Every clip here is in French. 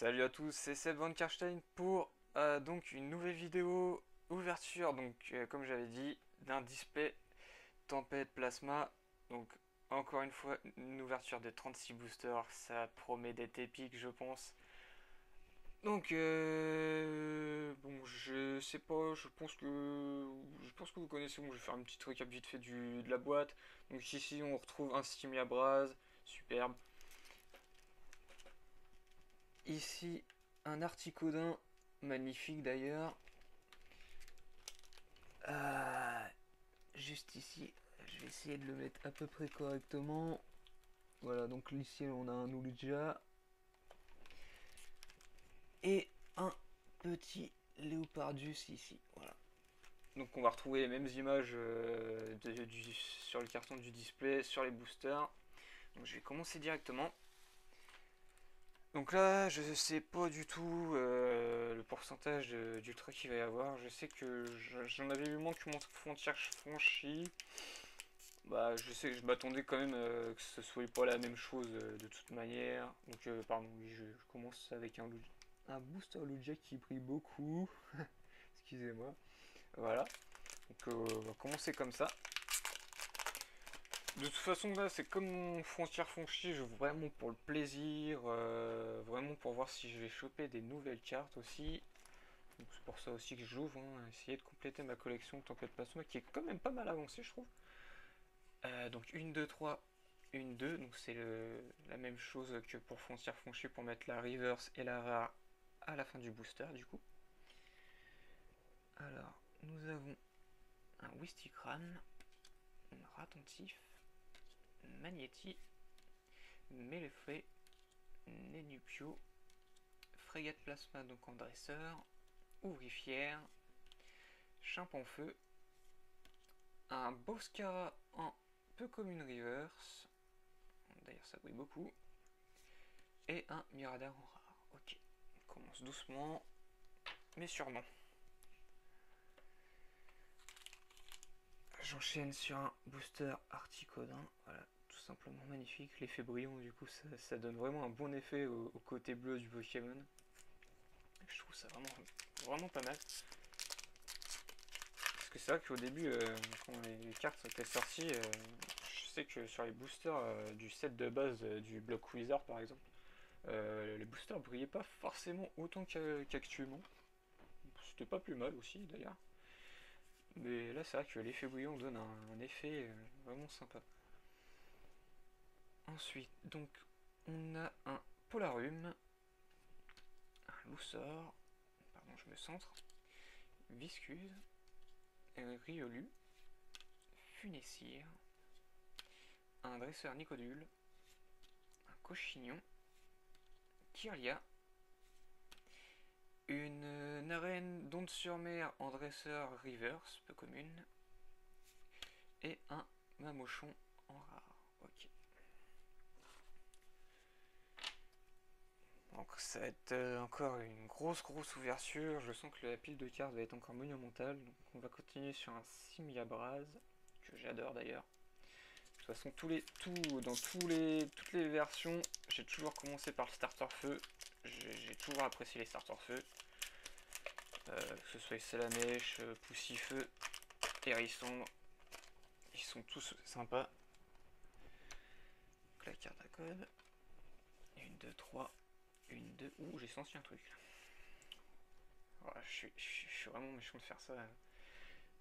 Salut à tous, c'est Seb Van Karstein pour donc une nouvelle vidéo ouverture, comme j'avais dit, d'un display Tempête Plasma. Donc encore une fois, une ouverture de 36 boosters, ça promet d'être épique je pense. Bon, je sais pas, je pense que vous connaissez. Bon, je vais faire un petit récap vite fait de la boîte. Donc ici on retrouve un Stimia Braz, superbe. Ici, un Articodin, magnifique d'ailleurs. Euh, Juste ici, je vais essayer de le mettre à peu près correctement. Voilà, donc ici on a un Uluja et un petit Léopardus ici. Voilà. Donc on va retrouver les mêmes images sur le carton du display, sur les boosters. Donc je vais commencer directement. Donc là, je sais pas du tout le pourcentage d'ultra qu'il va y avoir. Je sais que j'en avais eu moins que mon frontière franchie. Bah, je sais que je m'attendais quand même que ce soit pas la même chose de toute manière. Pardon, oui, je commence avec un booster Lugia qui brille beaucoup. Excusez-moi. Voilà. On va commencer comme ça. De toute façon, là, c'est comme mon frontière franchie, je joue vraiment pour le plaisir, vraiment pour voir si je vais choper des nouvelles cartes aussi. C'est pour ça aussi que j'ouvre, hein, essayer de compléter ma collection Tempête Plasma, qui est quand même pas mal avancée, je trouve. Donc une 2 3 une 2 donc c'est la même chose que pour frontière franchie pour mettre la reverse et la rare à la fin du booster du coup. Alors, nous avons un Wistikran, un Ratentif, Magnéti, Mélefré, Nenupio, Frégate Plasma donc en dresseur, Ouvrifière, Chimpanfeu, un Boscara en peu commune reverse, d'ailleurs ça brille beaucoup, et un Miradar en rare. Ok, on commence doucement, mais sûrement. J'enchaîne sur un booster Articodin, voilà, tout simplement magnifique. L'effet brillant, du coup, ça donne vraiment un bon effet au côté bleu du Pokémon. Je trouve ça vraiment pas mal. Parce que c'est vrai qu'au début, quand les cartes étaient sorties, je sais que sur les boosters du set de base du Block Wizard par exemple, les boosters brillaient pas forcément autant qu'actuellement. C'était pas plus mal aussi d'ailleurs. Mais là, c'est vrai que l'effet brillant donne un effet vraiment sympa. Ensuite, donc, on a un Polarium, un Loussor, pardon, je me centre, Viscuse, Riolu, Funessire, un Dresseur Nicodule, un Cochignon, Kirlia, une Narenne d'Onde-sur-Mer en Dresseur Reverse, peu commune, et un Mamochon en rare. Ok. Donc ça va être encore une grosse ouverture. Je sens que la pile de cartes va être encore monumentale. Donc on va continuer sur un Simiabraz, que j'adore d'ailleurs. De toute façon, toutes les versions, j'ai toujours commencé par le starter feu. J'ai toujours apprécié les starters feu. Que ce soit Salamèche, Poussifeu, Hérisson, ils sont tous sympas. Donc la carte à code. Une, deux, trois. Une, deux. Ouh, j'ai senti un truc. Voilà, je suis vraiment méchant de faire ça.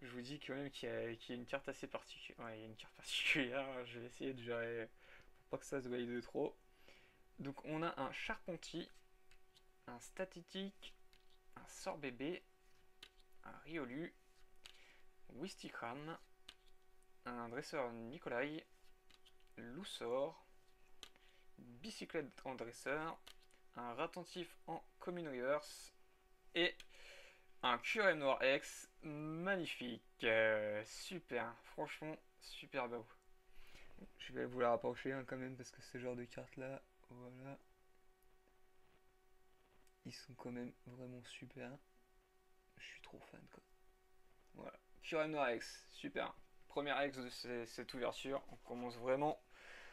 Je vous dis quand même qu'il y a une carte assez particulière. Ouais, il y a une carte particulière. Je vais essayer de gérer pour pas que ça se voie de trop. Donc on a un Charpentier, un Statistique, un Sorbébé, un Riolu, Wistikram, un Dresseur Nikolai, Loussor, Bicyclette en Dresseur, un Ratentif en Common Reverse et un QRM Noir X magnifique. Super, franchement super beau. Je vais vous la rapprocher quand même parce que ce genre de cartes là, voilà, ils sont quand même vraiment super. Je suis trop fan quoi. Voilà, QRM Noir X, super. Première X de cette ouverture, on commence vraiment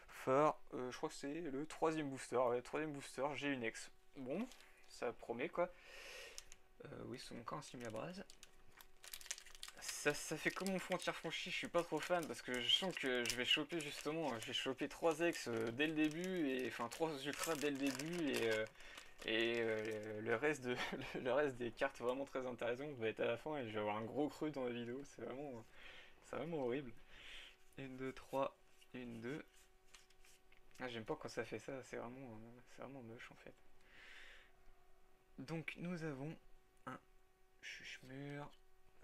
fort. Je crois que c'est le troisième booster. Ouais, troisième booster, j'ai une X. Bon, ça promet quoi. Oui, c'est encore un Simula Braze. Ça fait comme mon frontière franchie, je suis pas trop fan parce que je sens que je vais choper justement, je vais choper 3 ex dès le début, et enfin 3 ultras dès le début, le reste le reste des cartes vraiment très intéressantes va être à la fin, et je vais avoir un gros creux dans la vidéo, c'est vraiment horrible. Une, 2, 3, une, 2. Ah, j'aime pas quand ça fait ça, c'est vraiment moche en fait. Donc nous avons un Chuchmur,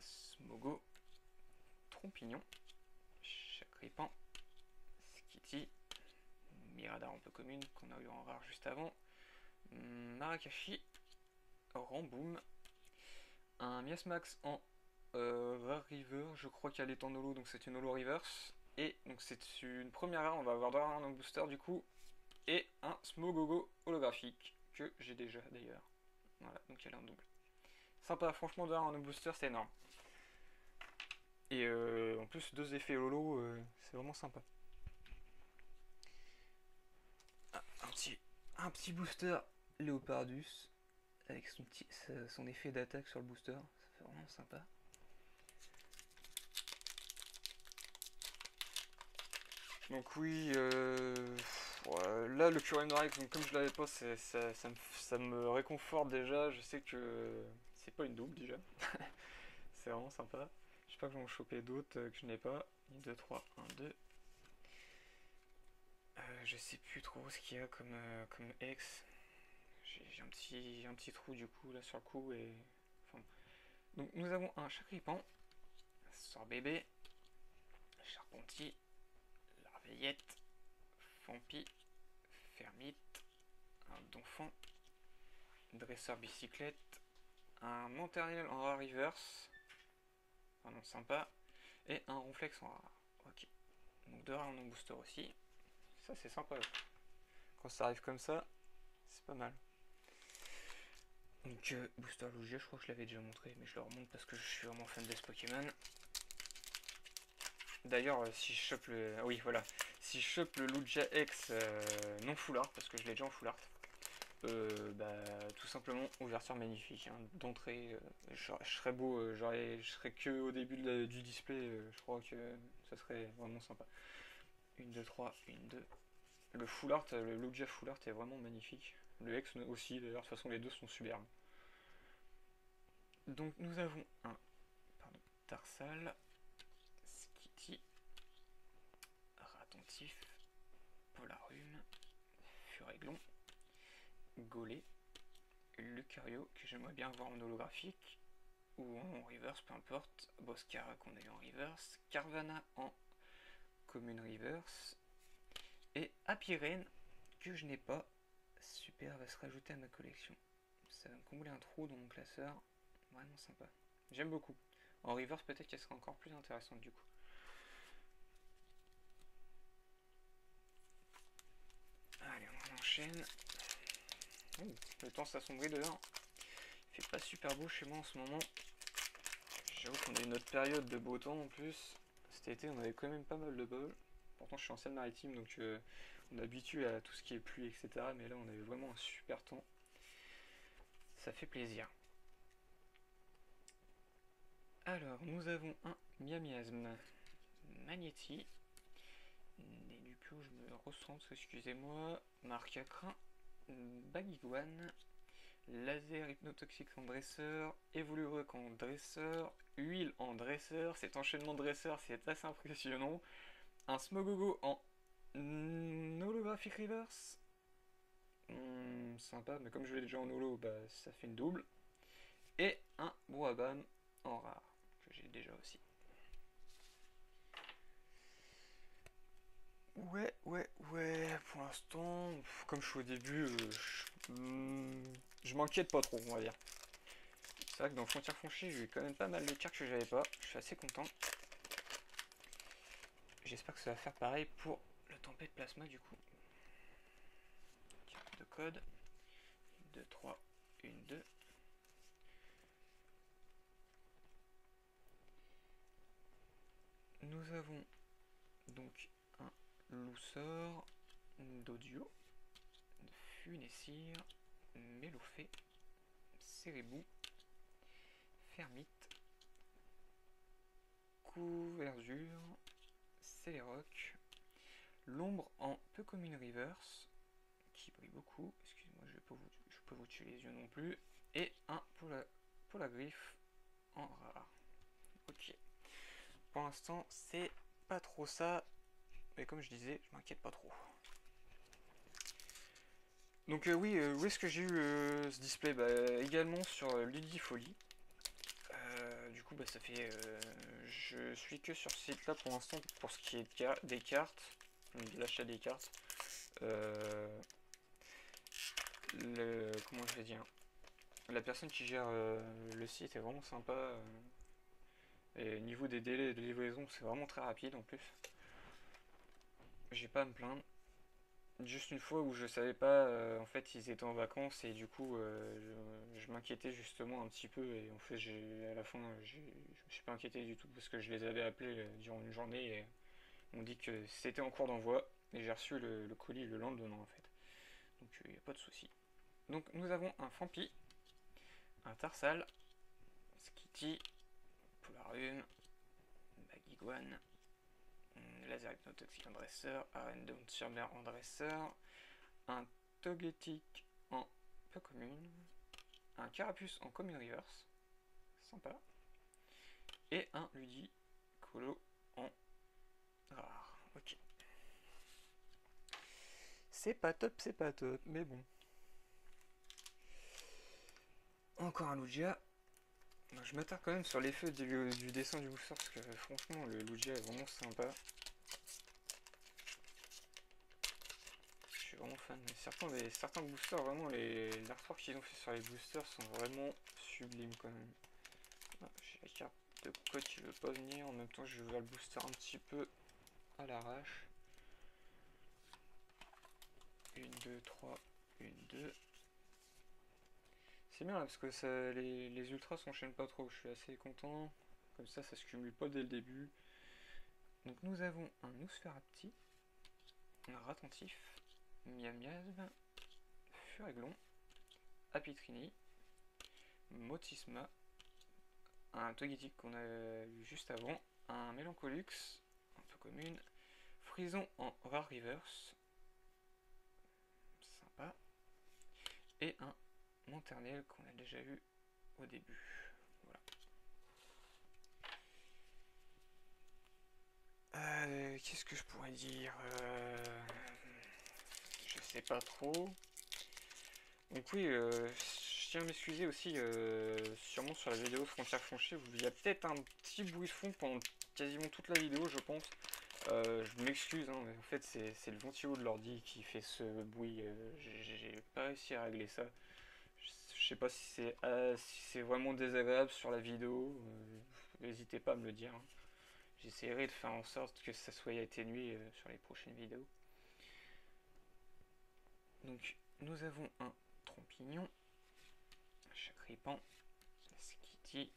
Smogo, Trompignon, Chacripan, Skitty, Miradar un peu commune qu'on a eu en rare juste avant, Marakashi, Ramboom, un Miasmax en rare river, je crois qu'elle est en holo, donc c'est une holo reverse, et donc c'est une première rare, on va avoir droit à un booster du coup, et un Smogogo holographique que j'ai déjà d'ailleurs. Voilà, donc elle a un double. Sympa, franchement, d'avoir un booster, c'est énorme. Et en plus, 2 effets holo, c'est vraiment sympa. Ah, un petit booster Léopardus avec son effet d'attaque sur le booster, ça fait vraiment sympa. Donc oui, là le Curium Rex, donc comme je l'avais pas, ça me réconforte déjà, je sais que c'est pas une double déjà. C'est vraiment sympa. J'espère que je vais en choper d'autres que je n'ai pas. 2, 3, 1, 2. Je sais plus trop ce qu'il y a comme ex. J'ai un petit trou du coup là sur le coup. Enfin, donc nous avons un Chacripan, Sorbébé, Charpentier, Larveillette, Fampi, Fermite, un Donphan, Dresseur Bicyclette, un Monternel en rare reverse, vraiment sympa, et un Ronflex en rare. Ok. Donc 2 rares en booster aussi. Ça c'est sympa. Quand ça arrive comme ça, c'est pas mal. Donc Booster Lugia, je crois que je l'avais déjà montré, mais je le remonte parce que je suis vraiment fan de ce Pokémon. D'ailleurs, si je chope le... Oui, voilà. Si je chope le Lugia X non full art, parce que je l'ai déjà en full art, tout simplement, ouverture magnifique. Hein. D'entrée, je serais beau, je serais que au début du display, je crois que ça serait vraiment sympa. 1, 2, 3, 1, 2. Le full art, le Lugia full art est vraiment magnifique. Le X aussi, d'ailleurs, de toute façon, les deux sont superbes. Donc nous avons un Tarsal, Skitty, Ratontif, Polarum, Furéglon, Golé, Lucario que j'aimerais bien voir en holographique ou en reverse, peu importe, Boscara qu'on a eu en reverse, Carvana en commune reverse, et Apirene que je n'ai pas. Super, va se rajouter à ma collection. Ça va me combler un trou dans mon classeur, vraiment sympa. J'aime beaucoup. En reverse, peut-être qu'elle sera encore plus intéressante du coup. Allez, on enchaîne. Oh, le temps s'assombrit dehors. Il fait pas super beau chez moi en ce moment. J'avoue qu'on a une autre période de beau temps en plus. Cet été, on avait quand même pas mal de bol. Pourtant, je suis en Seine-Maritime, donc on est habitué à tout ce qui est pluie, etc. Mais là, on avait vraiment un super temps. Ça fait plaisir. Alors, nous avons un Miamiasme, Magnéti, Nénupio, je me recentre, excusez-moi, Marcacrin, Bagiguane, Laser hypnotoxique en dresseur, Évoluereux en dresseur, Huile en dresseur, cet enchaînement de dresseur c'est assez impressionnant, un Smogogo en holographic reverse, sympa, mais comme je l'ai déjà en holo, ça fait une double, et un Boaban en rare, que j'ai déjà aussi. Ouais, pour l'instant, comme je suis au début, je m'inquiète pas trop, on va dire. C'est vrai que dans Frontières franchies, j'ai eu quand même pas mal de cartes que j'avais pas, je suis assez content. J'espère que ça va faire pareil pour le tempête plasma du coup. Carte de code, 2, 3, 1, 2. Nous avons donc un Loussor, Dodio, Funessir, Mélofée, Cérébou, Fermite, Couverture, Céléroc, l'ombre en peu commune reverse, qui brille beaucoup, excusez-moi, je peux vous tuer les yeux non plus, et un pour la griffe en rare. Ok, pour l'instant c'est pas trop ça, mais comme je disais, je m'inquiète pas trop. Donc oui, où est-ce que j'ai eu ce display? Également sur Ludifolie. Du coup, ça fait... je suis que sur ce site-là pour l'instant pour ce qui est des cartes, de l'achat des cartes. Comment je vais dire? La personne qui gère le site est vraiment sympa. Et au niveau des délais de livraison, c'est vraiment très rapide en plus. J'ai pas à me plaindre. Juste une fois où je savais pas, en fait ils étaient en vacances et du coup je m'inquiétais justement un petit peu et en fait à la fin je me suis pas inquiété du tout parce que je les avais appelés durant une journée et on dit que c'était en cours d'envoi et j'ai reçu le colis le lendemain en fait. Donc il n'y a pas de souci. Donc nous avons un Fampi, un Tarsal, Skitty, Polarium, Bagiguan, Laser Hypnotoxic en dresseur, Arendon Surmer en dresseur, un Togetic en peu commune, un Carapuce en commune reverse, sympa, et un Ludicolo en rare. Ok. C'est pas top, mais bon. Encore un Lugia. Je m'attarde quand même sur l'effet du dessin du booster parce que franchement le Lugia est vraiment sympa. Je suis vraiment fan. Certains boosters, vraiment l'artwork qu'ils ont fait sur les boosters sont vraiment sublimes quand même. Ah, j'ai la carte de code qui veut pas venir. En même temps, je vais voir le booster un petit peu à l'arrache. 1, 2, 3, 1, 2. C'est bien là, parce que les ultras s'enchaînent pas trop. Je suis assez content. Comme ça se cumule pas dès le début. Donc nous avons un Nosferapti, un Ratentif, Miamiasme, Furéglon, Apitrini, Motisma, un Togetic qu'on a eu juste avant, un Mélancolux, un peu commune, Frison en Rare Reverse, sympa, et un Monternel qu'on a déjà eu au début. Voilà. Qu'est-ce que je pourrais dire? Je sais pas trop. Donc oui, je tiens à m'excuser aussi, sûrement sur la vidéo Frontières franchie, il y a peut-être un petit bruit de fond pendant quasiment toute la vidéo, je pense. Je m'excuse, hein, mais en fait c'est le ventilo de l'ordi qui fait ce bruit. J'ai pas réussi à régler ça. Je sais pas si c'est vraiment désagréable sur la vidéo. N'hésitez pas à me le dire, hein. J'essaierai de faire en sorte que ça soit atténué sur les prochaines vidéos. Donc nous avons un Trompignon, Chacripan, Skitty,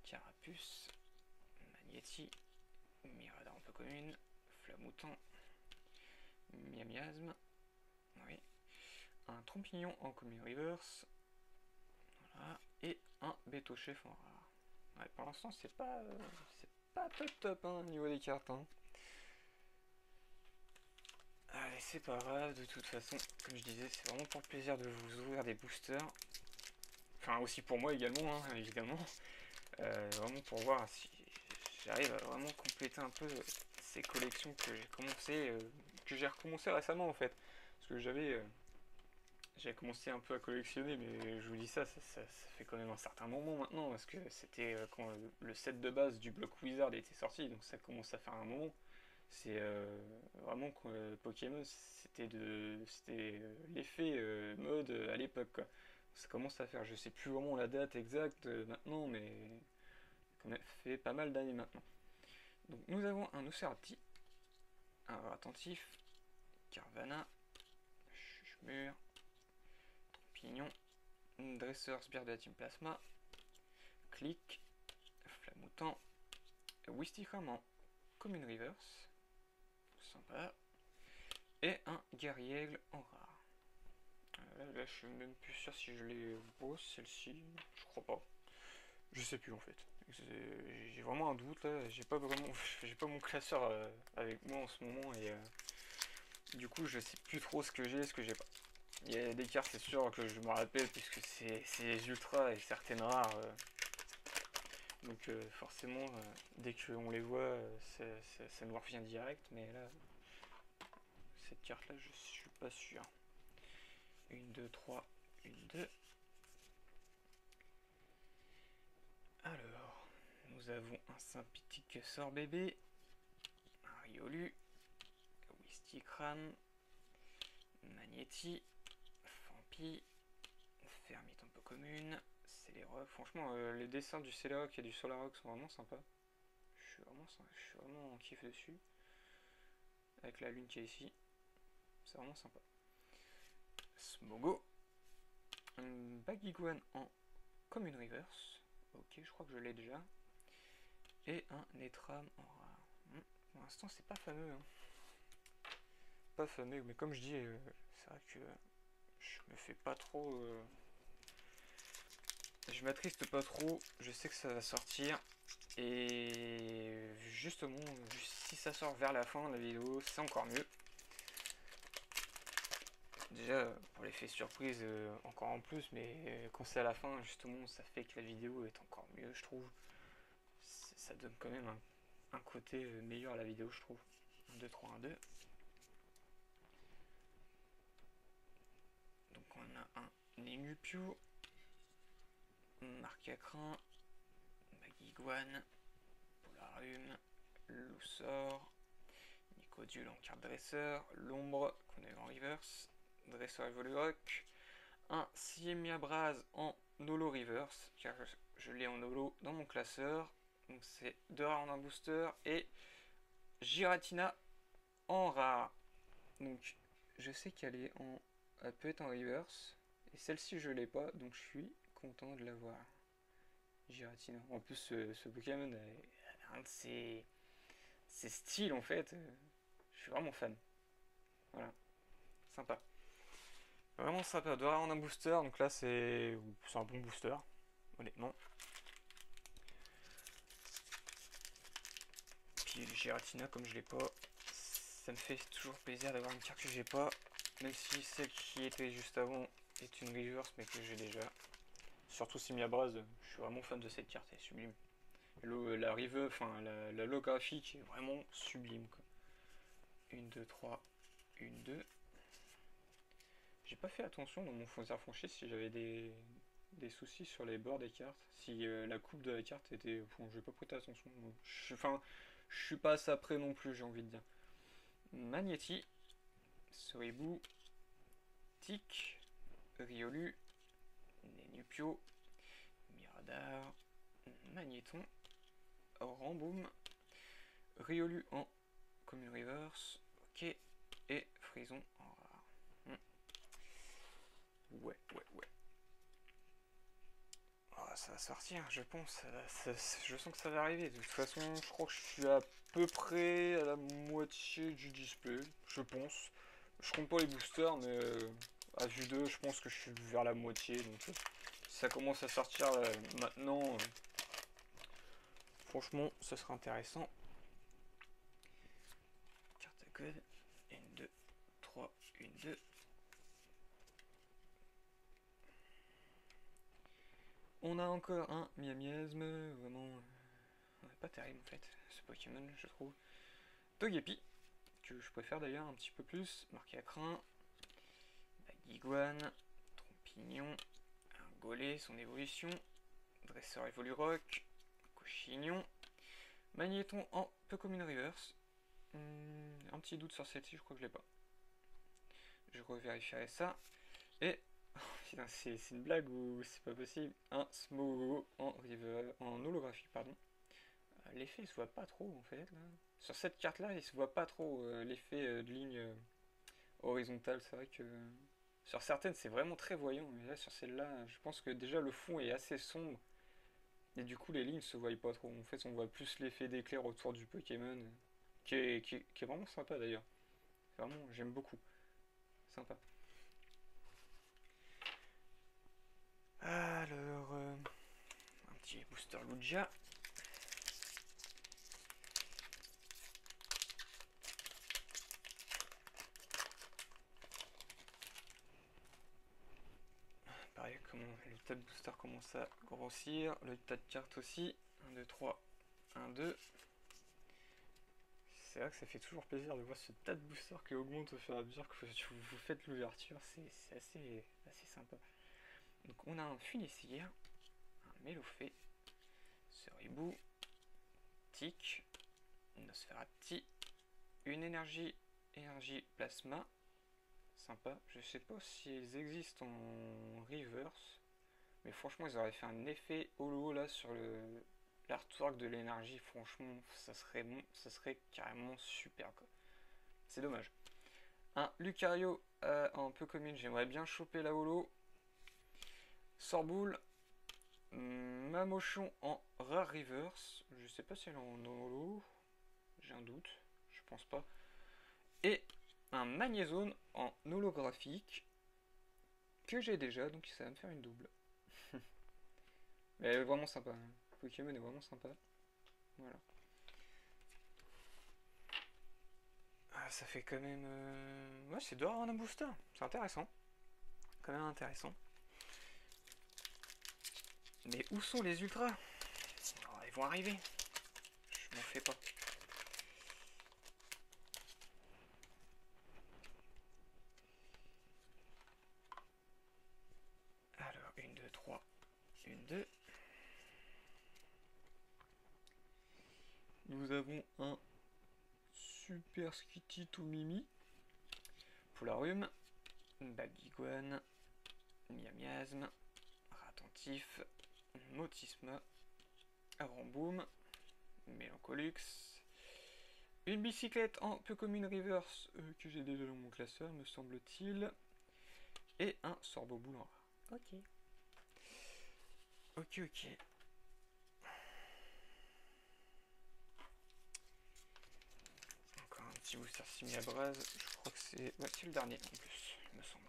Carapuce, Magnéti, Mirador un peu commune, Flamoutant, Miamiasme, oui, un Trompignon en commune reverse, voilà, et un Bétochef en rare. Ouais, pour l'instant c'est pas top hein, au niveau des cartes. Hein. Allez, c'est pas grave, de toute façon, comme je disais, c'est vraiment pour le plaisir de vous ouvrir des boosters. Enfin, aussi pour moi également, hein, évidemment. Vraiment pour voir si j'arrive à vraiment compléter un peu ces collections que j'ai recommencé récemment en fait. Parce que j'avais commencé un peu à collectionner, mais je vous dis ça fait quand même un certain moment maintenant, parce que c'était quand le set de base du bloc Wizard était sorti, donc ça commence à faire un moment. C'est vraiment quand Pokémon, c'était l'effet mode à l'époque, quoi. Ça commence à faire, je sais plus vraiment la date exacte maintenant, mais ça fait pas mal d'années maintenant. Donc nous avons un Nosferapti, un Attentif, Carvana, Chuchmur, Trompignon, Dresseur Sbirdatim Plasma, Click, Flamoutant, Wistikram en Commune Reverse, sympa, et un Guerriègle en rare. Là, je suis même plus sûr si je l'ai beau, celle-ci. Je crois pas. Je sais plus en fait. J'ai vraiment un doute là. J'ai pas vraiment, j'ai pas mon classeur avec moi en ce moment et du coup je sais plus trop ce que j'ai, ce que j'ai pas. Il y a des cartes, c'est sûr que je me rappelle puisque c'est les ultras et certaines rares. Donc forcément, dès qu'on les voit, ça nous revient direct. Mais là, cette carte-là, je suis pas sûr. Une, deux, trois, une, deux. Alors, nous avons un sympathique sort bébé, un Riolu, Wistikran, Magnéti, Fampi, Fermite un peu commune, Celerock. Franchement, les dessins du Celerock et du Solarock sont vraiment sympas. Je suis vraiment en kiff dessus. Avec la lune qui est ici. C'est vraiment sympa. Smogo. Un Bagiguan en commune reverse. Ok, je crois que je l'ai déjà. Et un Netram en rare. Pour l'instant, c'est pas fameux. Hein. Pas fameux, mais comme je dis, c'est vrai que je me fais pas trop. Je m'attriste pas trop. Je sais que ça va sortir. Et justement, si ça sort vers la fin de la vidéo, c'est encore mieux. Déjà, pour l'effet surprise, encore en plus, mais quand c'est à la fin, justement, ça fait que la vidéo est encore mieux, je trouve. Ça donne quand même un côté meilleur à la vidéo, je trouve. 1, 2, 3, 1, 2. Donc on a un Nemupio, Marcacrin, Bagiguan, Polarium, Loussor, Nicodule en carte dresseur, l'ombre qu'on a eu en reverse, dresseur Evolurock, un Siemiabraz en holo reverse, car je l'ai en holo dans mon classeur, donc c'est 2 rares en un booster, et Giratina en rare. Donc je sais qu'elle est en. Elle peut être en reverse, et celle-ci je l'ai pas, donc je suis content de l'avoir. Giratina. En plus, ce Pokémon est un de ses styles en fait. Je suis vraiment fan. Voilà, sympa. Vraiment sympa. 2 rares en un booster, donc là c'est un bon booster, honnêtement. Puis Giratina, comme je l'ai pas, ça me fait toujours plaisir d'avoir une carte que j'ai pas, même si celle qui était juste avant est une reverse, mais que j'ai déjà. Surtout Simiabraz, je suis vraiment fan de cette carte, elle est sublime. La rive, enfin la holographie qui est vraiment sublime quoi. 1, 2, 3, 1, 2. J'ai pas fait attention dans mon Fonds franchise si j'avais des soucis sur les bords des cartes. Si la coupe de la carte était. Bon, j'ai pas prêté attention. Enfin, je suis pas assez près non plus, j'ai envie de dire. Magnéti, Soribou, Tic, Riolu, Nenupio, Miradar, Magnéton, Ramboum, Riolu en commune reverse, ok, et Frison en rare. Ouais. Oh, ça va sortir, je pense. Je sens que ça va arriver. De toute façon, je crois que je suis à peu près à la moitié du display, je pense. Je compte pas les boosters, mais à vue 2, je pense que je suis vers la moitié. Donc, si ça commence à sortir maintenant, franchement, ça sera intéressant. Carte à code. 1, 2, 3, 1, 2. On a encore un miasme, vraiment pas terrible en fait, ce Pokémon, je trouve. Togepi, que je préfère d'ailleurs un petit peu plus, marqué à crin. Bagiguan, Trompignon, un Gollet, son évolution, Dresseur Evolurock, Cochignon, Magnéton en peu commune reverse. Un petit doute sur celle-ci, je crois que je l'ai pas. Je revérifierai ça. Et c'est une blague ou c'est pas possible. Un Smogo en holographie, pardon. L'effet il se voit pas trop en fait là. Sur cette carte là il se voit pas trop l'effet de ligne horizontale. C'est vrai que sur certaines c'est vraiment très voyant, mais là sur celle-là je pense que déjà le fond est assez sombre et du coup les lignes se voient pas trop. En fait on voit plus l'effet d'éclair autour du Pokémon qui est vraiment sympa d'ailleurs. Vraiment j'aime beaucoup. Sympa. Alors, un petit booster Lugia. Pareil, comment le tas de booster commence à grossir, le tas de cartes aussi. 1, 2, 3, 1, 2. C'est vrai que ça fait toujours plaisir de voir ce tas de boosters qui augmente au fur et à mesure que vous faites l'ouverture, c'est assez sympa. Donc on a un Funessir, un Melofée, Ceribou, Tic, Nosferati, une énergie plasma, sympa. Je sais pas si elles existent en reverse, mais franchement ils auraient fait un effet holo là sur l'artwork de l'énergie, franchement ça serait carrément super quoi. C'est dommage. Un Lucario en peu commune, j'aimerais bien choper la holo. Sorboule, Mamochon en rare reverse, je sais pas si elle est en holo, j'ai un doute, je pense pas. Et un Magnézone en holographique que j'ai déjà, donc ça va me faire une double. Mais elle est vraiment sympa, hein. Pokémon est vraiment sympa. Voilà. Ah, ça fait quand même... Ouais, c'est d'or en un booster, c'est intéressant. Quand même intéressant. Mais où sont les ultras? Oh, ils vont arriver. Je m'en fais pas. Alors, 1, 2, 3, 1, 2. Nous avons un Super Skitty to Mimi, Polarum, Babiguane, Miamiasme, Ratentif, Motisma, Ramboom, Mélancolux, une bicyclette en peu commune reverse que j'ai déjà dans mon classeur, me semble-t-il, et un Sorboboule en rare. Ok. Ok, ok. Encore un petit booster simi à braise, je crois que c'est... Ouais, c'est le dernier en plus, il me semble.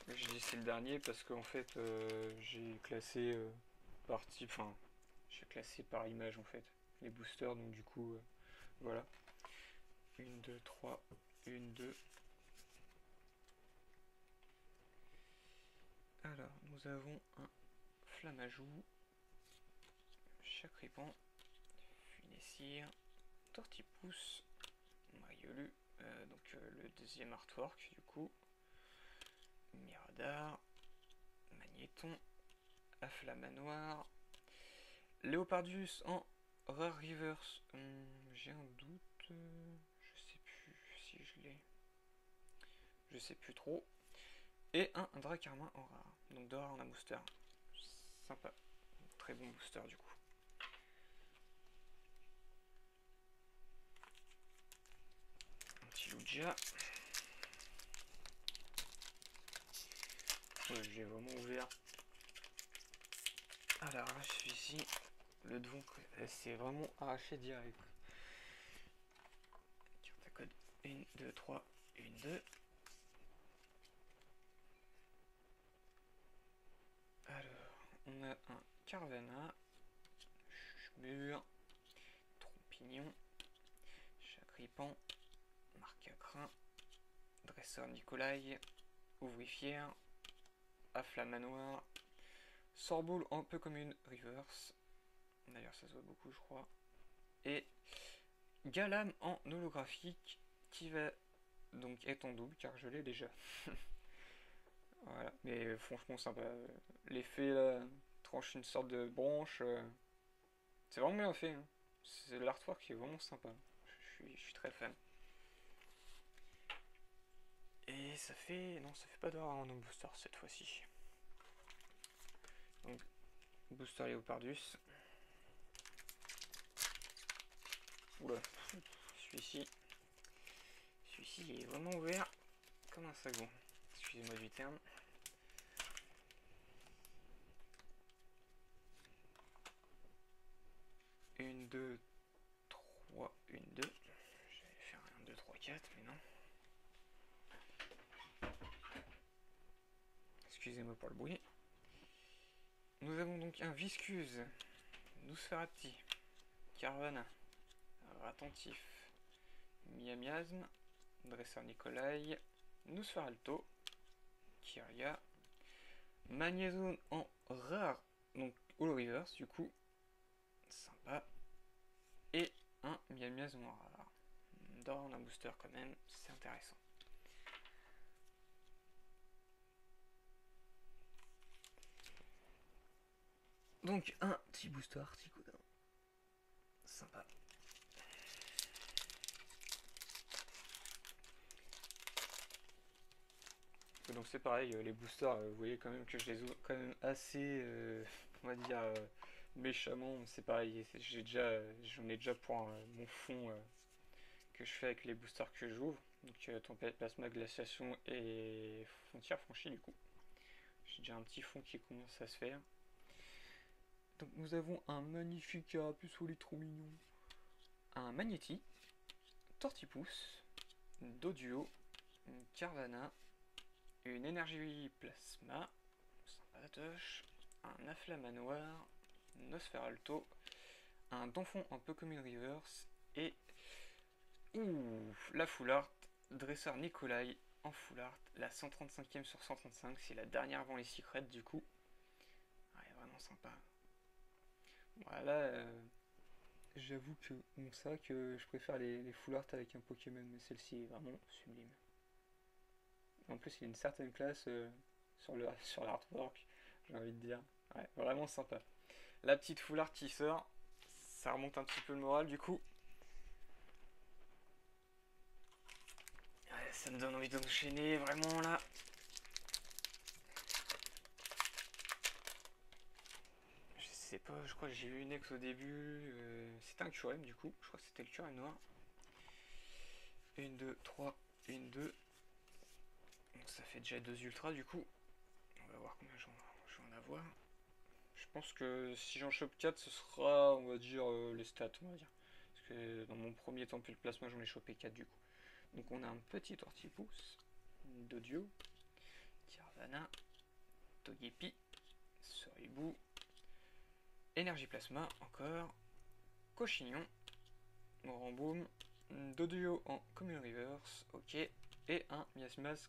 Je dis c'est le dernier parce qu'en fait j'ai classé par type, enfin j'ai classé par image en fait les boosters, donc du coup voilà. 1, 2, 3, 1, 2. Alors nous avons un Flamajou, Chacripan, Funessir, Tortipousse, Mariolu, donc le deuxième artwork du coup, Miradar, Magnéton, Afflamanoir, Léopardus en rare reverse, j'ai un doute, je sais plus si je l'ai, je sais plus trop, et un Dracarmin en rare, donc dehors on a un booster, sympa, très bon booster du coup. Un petit Lugia, j'ai vraiment ouvert à l'arrache celui-ci, le devant c'est vraiment arraché direct. Carte à code 1, 2, 3, 1, 2. Alors, on a un Carvana, Chuchmur, Trompignon, Chacripan, Marcacrin, Dresseur Nicolai, Ouvrifière, Afflamanoir, Sorboule en peu commune reverse, d'ailleurs ça se voit beaucoup je crois, et Galam en holographique qui va donc être en double car je l'ai déjà. Voilà, mais franchement sympa, l'effet là, tranche une sorte de branche, c'est vraiment bien fait, hein. C'est l'artwork qui est vraiment sympa, je suis très fan. Et ça fait... Non, ça fait pas d'or en booster cette fois-ci. Donc, booster Léopardus. Oula, celui-ci il est vraiment ouvert comme un sagon. Excusez-moi du terme. Une, deux, trois, une, deux. J'allais faire un, deux, trois, quatre, mais non. excusez-moi pour le bruit. Nous avons donc un Viscuse, Nosferatu, Carvanha, Attentif, Miasme, Dresseur Nikolai, Nosferalto, Kyria, Magnézone en rare, donc Holo Reverse du coup, sympa, et un Miasme en rare. Dans un booster quand même, c'est intéressant. Donc un petit booster Articuno, sympa. Donc c'est pareil, les boosters, vous voyez quand même que je les ouvre quand même assez, on va dire, méchamment. C'est pareil, j'en ai déjà pour mon fond que je fais avec les boosters que j'ouvre. Donc tempête, plasma, glaciation et frontière franchie du coup. J'ai déjà un petit fond qui commence à se faire. Donc nous avons un magnifique Carapuce au lit trop mignon. Un Magnéti, Tortipousse, Doduo, une Carvanha, une énergie plasma, sympatoche, un Afflamanoir, Nosferalto, un Donphan en Pokémon Reverse et la Full Art, Dresseur Nikolai en Full Art, la 135e sur 135, c'est la dernière avant les secrets du coup. Ouais, vraiment sympa. Voilà, j'avoue que c'est vrai que je préfère les Full Art avec un Pokémon, mais celle-ci est vraiment sublime. En plus, il y a une certaine classe sur l'artwork, j'ai envie de dire. Ouais, vraiment sympa. La petite Full Art qui sort, ça remonte un petit peu le moral du coup. Ouais, ça me donne envie d'enchaîner vraiment là. Je sais pas, je crois que j'ai eu une ex au début. C'était un Curem du coup, je crois que c'était le Curem noir. 1, 2, 3, 1, 2. Donc ça fait déjà 2 ultras du coup. On va voir combien je vais en avoir. Je pense que si j'en chope 4, ce sera, on va dire, les stats, on va dire. Parce que dans mon premier Temple Plasma, j'en ai chopé 4 du coup. Donc on a un petit Tortipousse, Dodio, Carvanha, Togepi, Soribou, Énergie Plasma encore, Cochignon, Moramboom, Dodio en Common Reverse, ok, et un Miasmax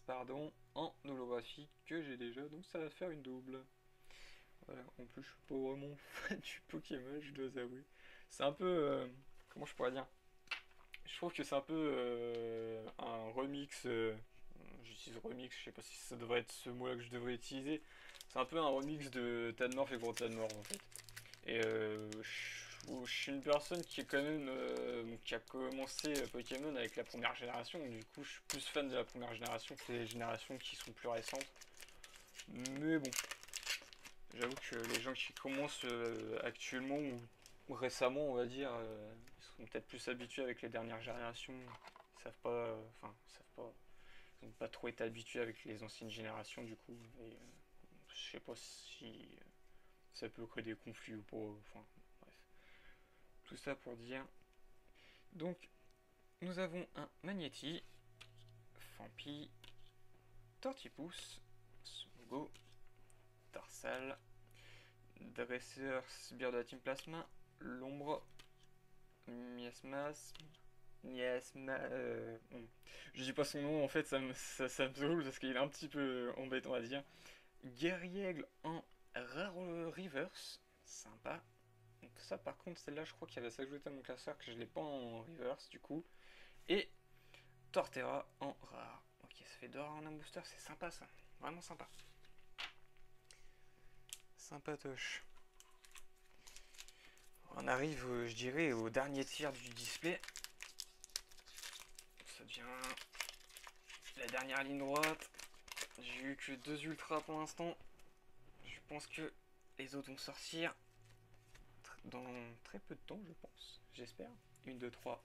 pardon, en holographie que j'ai déjà, donc ça va faire une double. Voilà, en plus je suis pas vraiment fan du Pokémon, je dois avouer. C'est un peu, comment je pourrais dire, je trouve que c'est un peu un remix, j'utilise remix, je sais pas si ça devrait être ce mot-là que je devrais utiliser. C'est un peu un remix de Tadmorph et Gros Tadmorph en fait. Et je suis une personne qui est quand même qui a commencé Pokémon avec la première génération, donc du coup je suis plus fan de la première génération que les générations qui sont plus récentes. Mais bon, j'avoue que les gens qui commencent actuellement ou récemment, on va dire, sont peut-être plus habitués avec les dernières générations. Ils savent pas, enfin, ils savent pas, ils n'ont pas trop été habitués avec les anciennes générations du coup. Et je sais pas si ça peut créer des conflits ou pas. Enfin, bref. Tout ça pour dire. Donc, nous avons un Magnéti, Fampi, Tortipousse, Smogo, Tarsal, Dresseur, Sbire de la Team Plasma, L'Ombre, Miasmas, je dis pas son nom en fait, ça me saoule parce qu'il est un petit peu embêtant à dire. Guerriègle en Rare Reverse, sympa. Donc ça par contre celle-là je crois qu'il y avait s'ajouter à mon classeur que je l'ai pas en reverse du coup. Et Torterra en rare. Ok, ça fait 2 rares en un booster, c'est sympa ça, vraiment sympa. Sympatoche. On arrive, je dirais, au dernier tiers du display. Ça devient la dernière ligne droite. J'ai eu que 2 ultras pour l'instant. Je pense que les autres vont sortir dans très peu de temps, je pense. J'espère. 1, 2, 3.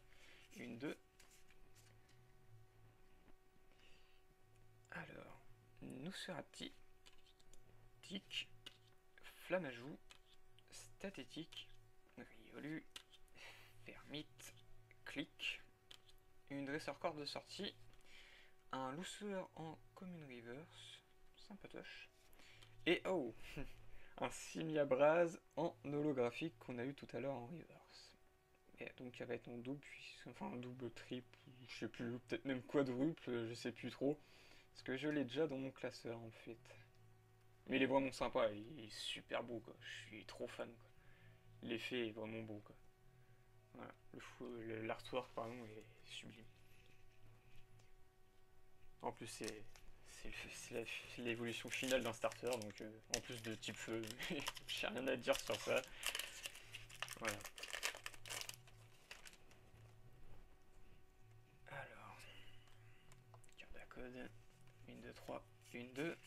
1, 2. Alors, Nosferatu, Tic, Flamajou, Statétique, Riolu, Fermite, Clic, une dresseur corde de sortie, un Lousseur en commune reverse, sympatoche. Et oh, un Simiabraz en holographique qu'on a eu tout à l'heure en reverse. Et donc ça va être en double, enfin double, triple, je sais plus, peut-être même quadruple, je sais plus trop. Parce que je l'ai déjà dans mon classeur en fait. Mais il est vraiment sympa, il est super beau quoi, je suis trop fan quoi. L'effet est vraiment beau quoi. Voilà, l'artwork pardon est sublime. En plus c'est l'évolution finale d'un starter, donc en plus de type feu, j'ai rien à dire sur ça. Voilà. Alors, carte à code, 1, 2, 3, 1, 2.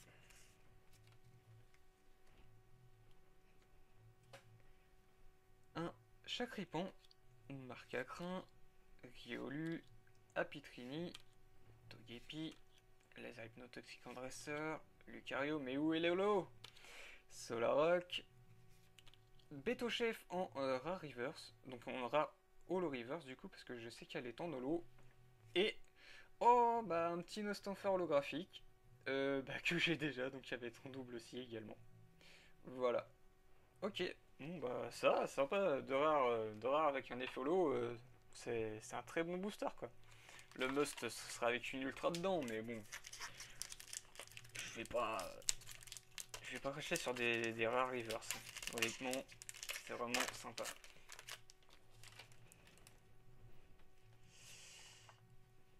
Un Chacripan, Marcacrin, Riolu, Apitrini, Togepi, Laser Hypnotoxique en dresseur, Lucario, mais où est Léolo? Solarock, Betochef en rare reverse, donc en rare holo reverse du coup, parce que je sais qu'elle est en holo. Et, oh, bah un petit Nostanfer holographique, que j'ai déjà, donc il va être en double aussi également. Voilà. Ok, bon bah ça, sympa, de rare avec un effet holo, c'est un très bon booster quoi. Le must ce sera avec une ultra dedans, mais bon, je vais pas, je vais pas cracher sur des rares reverse. Honnêtement, c'est vraiment sympa.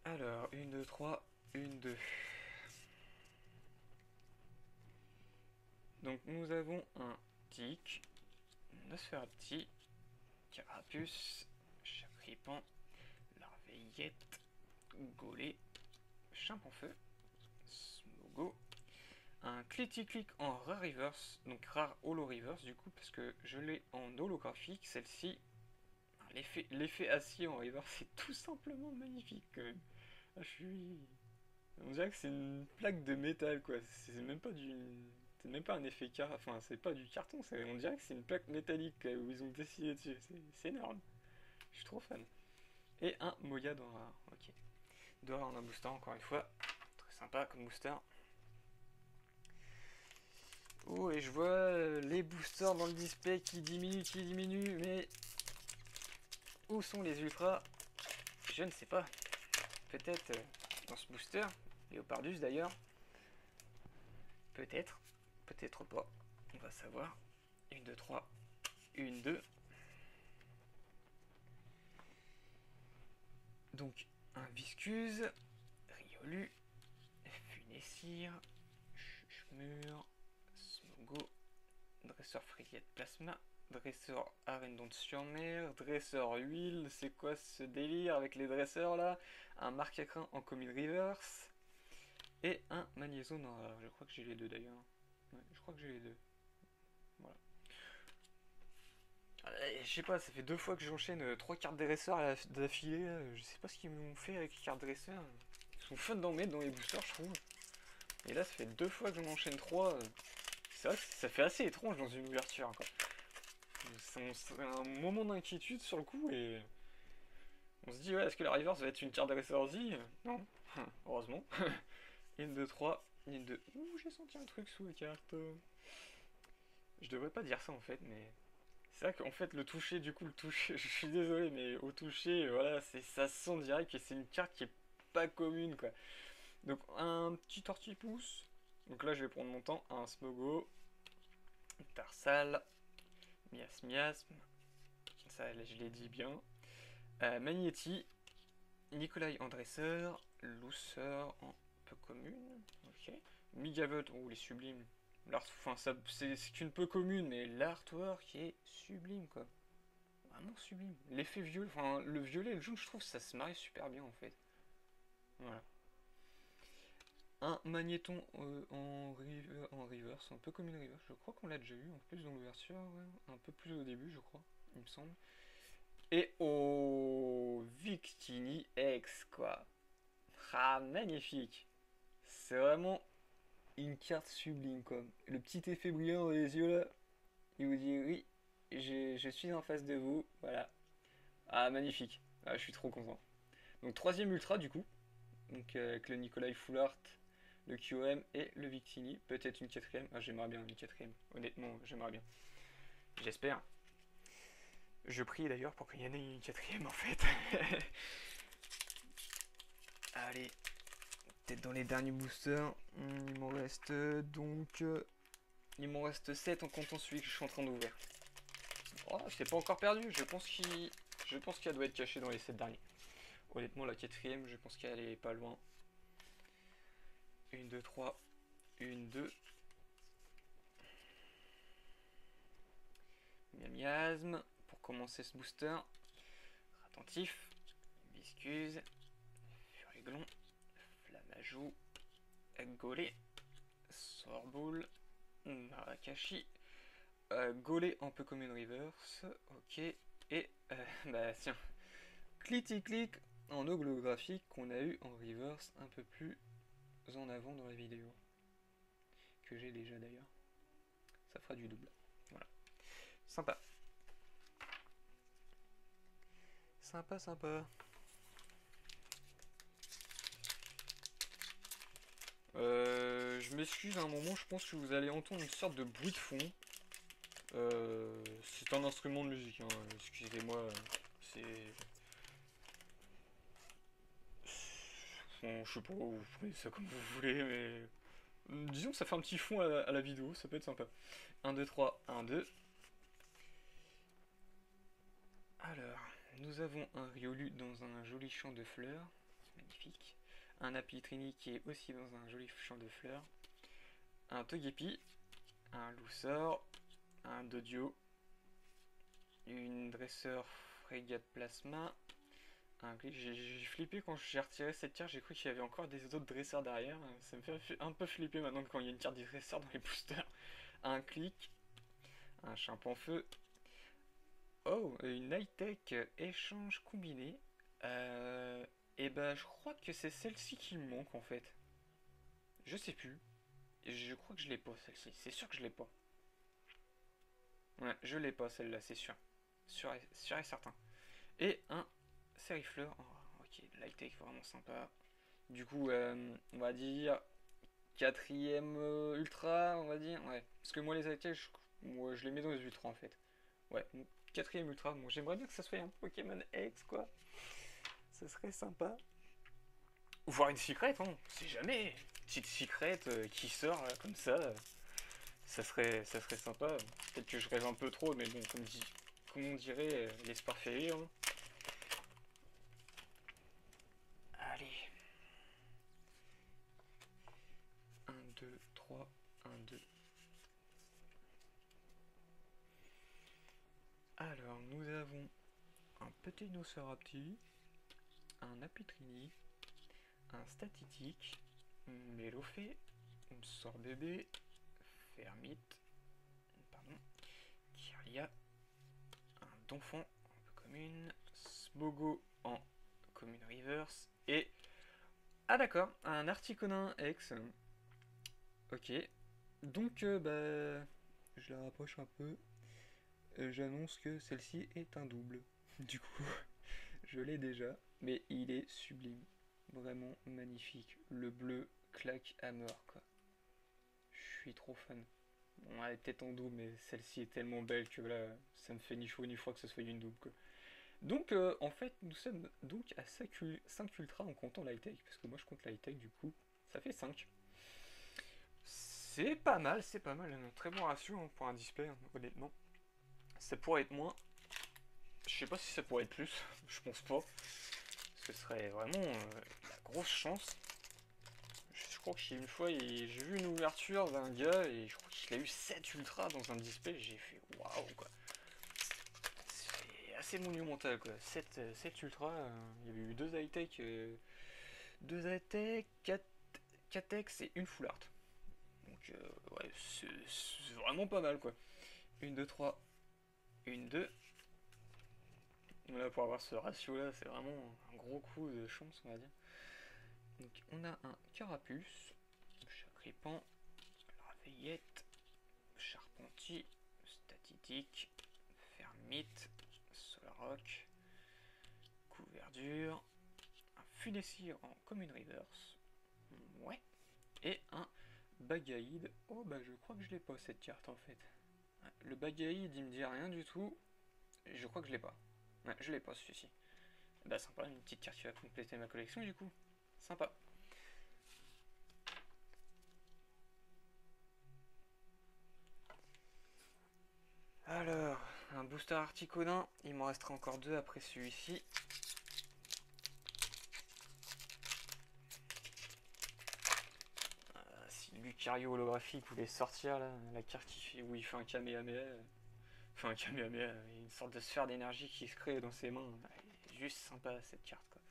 Alors, 1, 2, 3, 1, 2. Donc nous avons un Tic, Nosferati, Carapuce, Chacripan, Larveillette, Golé, Chimpanfeu, Smogo, un Clitic en rare reverse, donc rare holo reverse du coup, parce que je l'ai en holographique, celle-ci. L'effet acier en reverse c'est tout simplement magnifique quand même. Ah, je suis. On dirait que c'est une plaque de métal quoi, c'est même pas du. C'est même pas un effet enfin c'est pas du carton, on dirait que c'est une plaque métallique où ils ont dessiné dessus, c'est énorme. Je suis trop fan. Et un Moya dans rare, ok. De rare en un booster encore une fois, très sympa comme booster. Oh, et je vois les boosters dans le display qui diminuent, mais où sont les ultras? Je ne sais pas. Peut-être dans ce booster, Léopardus d'ailleurs. Peut-être, peut-être pas. On va savoir. 1, 2, 3, 1, 2. Donc, un Viscuse, Riolu, Funessir, Chuchmur, Smogo, Dresseur Frillette Plasma, Dresseur Arendon-sur-Mer, Dresseur Huile, c'est quoi ce délire avec les dresseurs là? Un Marcacrin en commune reverse, et un Magnézone en rare. Je crois que j'ai les deux d'ailleurs. Ouais, je crois que j'ai les deux. Voilà. Je sais pas, ça fait 2 fois que j'enchaîne 3 cartes dresseurs d'affilée. Je sais pas ce qu'ils m'ont fait avec les cartes dresseurs. Ils sont fun d'en mettre dans les boosters, je trouve. Et là, ça fait 2 fois que j'en enchaîne 3. C'est vrai que ça fait assez étrange dans une ouverture, quoi. C'est un moment d'inquiétude sur le coup et on se dit, ouais, est-ce que la reverse va être une carte dresseur Z? Non, heureusement. 1, 2, 3, 1, 2. Ouh, j'ai senti un truc sous la carte. Je devrais pas dire ça en fait, mais c'est vrai qu'en fait le toucher, du coup le toucher, je suis désolé, mais au toucher, voilà, ça se sent direct que c'est une carte qui est pas commune quoi. Donc un petit tortipousse. Donc là je vais prendre mon temps. Un Smogo, Tarsal, Miasme, ça je l'ai dit bien. Magnéti, Nikolai en dresseur, Lousseur en peu commune, ok. Migavolt, oh les sublimes. Enfin, c'est qu'une peu commune, mais l'artwork est sublime quoi. Vraiment sublime. L'effet violet, enfin le violet et le jaune, je trouve que ça se marie super bien en fait. Voilà. Un magnéton en reverse, un peu comme une reverse. Je crois qu'on l'a déjà eu en plus dans l'ouverture, ouais. Un peu plus au début, je crois, il me semble. Et au Victini X, quoi. Ah, magnifique. C'est vraiment une carte sublime, quoi. Le petit effet brillant dans les yeux là, il vous dit oui, je suis en face de vous, voilà. Ah, magnifique. Ah, je suis trop content. Donc, troisième ultra, du coup. Donc, avec le Nikolai Full Art le QOM et le Victini. Peut-être une quatrième. Ah, j'aimerais bien une quatrième. Honnêtement, j'aimerais bien. J'espère. Je prie d'ailleurs pour qu'il y en ait une quatrième en fait. Allez, peut-être dans les derniers boosters. Il m'en reste donc. Il m'en reste 7 en comptant celui que je suis en train d'ouvrir. Oh, c'est pas encore perdu. Je pense qu'elle doit être cachée dans les 7 derniers. Honnêtement, la quatrième, je pense qu'elle est pas loin. 1, 2, 3. 1, 2. Miasme. Pour commencer ce booster. Attentif. Biscuse. Furiglon. Flamajou. Golé. Sorboule. Marakashi. Golé un peu comme une reverse. Ok. Et bah tiens. Click en holographique qu'on a eu en reverse un peu plus en avant dans la vidéo. Que j'ai déjà d'ailleurs. Ça fera du double. Voilà. Sympa. Sympa, sympa. Je m'excuse à un moment, je pense que vous allez entendre une sorte de bruit de fond. C'est un instrument de musique, hein. Excusez-moi. C'est. Bon, je sais pas, vous prenez ça comme vous voulez, mais. Disons que ça fait un petit fond à la vidéo, ça peut être sympa. 1, 2, 3, 1, 2. Alors, nous avons un Riolu dans un joli champ de fleurs. Magnifique. Un Apitrini qui est aussi dans un joli champ de fleurs. Un Togepi. Un Loussor. Un Dodio. Une Dresseur Frégate Plasma. J'ai flippé quand j'ai retiré cette carte, j'ai cru qu'il y avait encore des autres dresseurs derrière. Ça me fait un peu flipper maintenant quand il y a une carte des dresseurs dans les boosters. Un clic. Un Chimpanfeu. Oh, une high-tech échange combiné. Et bah, je crois que c'est celle-ci qui me manque en fait. Je sais plus. Je crois que je l'ai pas celle-ci. C'est sûr que je l'ai pas. Ouais, je l'ai pas celle-là, c'est sûr. Sûr et certain. Et un Serifleur. Oh, ok, high-tech vraiment sympa. Du coup, on va dire quatrième ultra, on va dire. Ouais. Parce que moi les high-tech, moi, je les mets dans les ultras en fait. Ouais, quatrième ultra. Bon, j'aimerais bien que ça soit un Pokémon X, quoi. Ça serait sympa. Ou voir une secrète, hein. C'est jamais. Petite secrète qui sort comme ça. Ça serait sympa. Peut-être que je rêve un peu trop, mais bon, comme on dirait, l'espoir fait rire, hein. Allez. 1, 2, 3, 1, 2. Alors, nous avons un petit Nosferapti, un Apitrini, un Statitique, Mélofée, une Sorbébé, Fermite, pardon, Kirlia, un Donphan un peu commune, Smogo en commune reverse, et... Ah d'accord, un Articonin X. Ok. Donc, bah... Je la rapproche un peu. J'annonce que celle-ci est un double. Du coup, je l'ai déjà, mais il est sublime. Vraiment magnifique. Le bleu claque à mort, quoi. Je suis trop fan. Bon, elle est peut-être en double, mais celle-ci est tellement belle que là, ça me fait ni chaud ni froid que ce soit une double, quoi. Donc, en fait, nous sommes donc à 5 ultra en comptant l'high-tech, parce que moi je compte l'high-tech, du coup, ça fait 5. C'est pas mal, c'est pas mal. Un très bon ratio hein, pour un display, hein, honnêtement. Ça pourrait être moins. Je sais pas si ça pourrait être plus, je pense pas. Parce que ce serait vraiment la grosse chance. Je crois que une fois, j'ai vu une ouverture d'un gars et je crois qu'il a eu 7 ultras dans un display. J'ai fait waouh quoi. C'est assez monumental quoi. 7 ultras, il y avait eu 2 high-tech, 4 X et une full art. Donc ouais, c'est vraiment pas mal quoi. 1, 2, 3, 1, 2. Là, pour avoir ce ratio là, c'est vraiment un gros coup de chance, on va dire. Donc, on a un Carapuce, Chacripan, Raveillette, Charpentier, Statitique, Fermite, Solrock, Couverdure, un Funessir en commune reverse. Ouais. Et un Bagaïd. Oh bah je crois que je l'ai pas cette carte en fait. Ouais, le Bagaïd il me dit rien du tout. Je crois que je l'ai pas. Ouais, je l'ai pas celui-ci. Bah sympa, une petite carte qui va compléter ma collection du coup. Sympa. Alors, un booster Articodin, il m'en restera encore deux après celui-ci. Si Lucario holographique voulait sortir là, la carte où il fait un Kamehameha, enfin un Kamehameha, une sorte de sphère d'énergie qui se crée dans ses mains. Juste sympa cette carte quoi.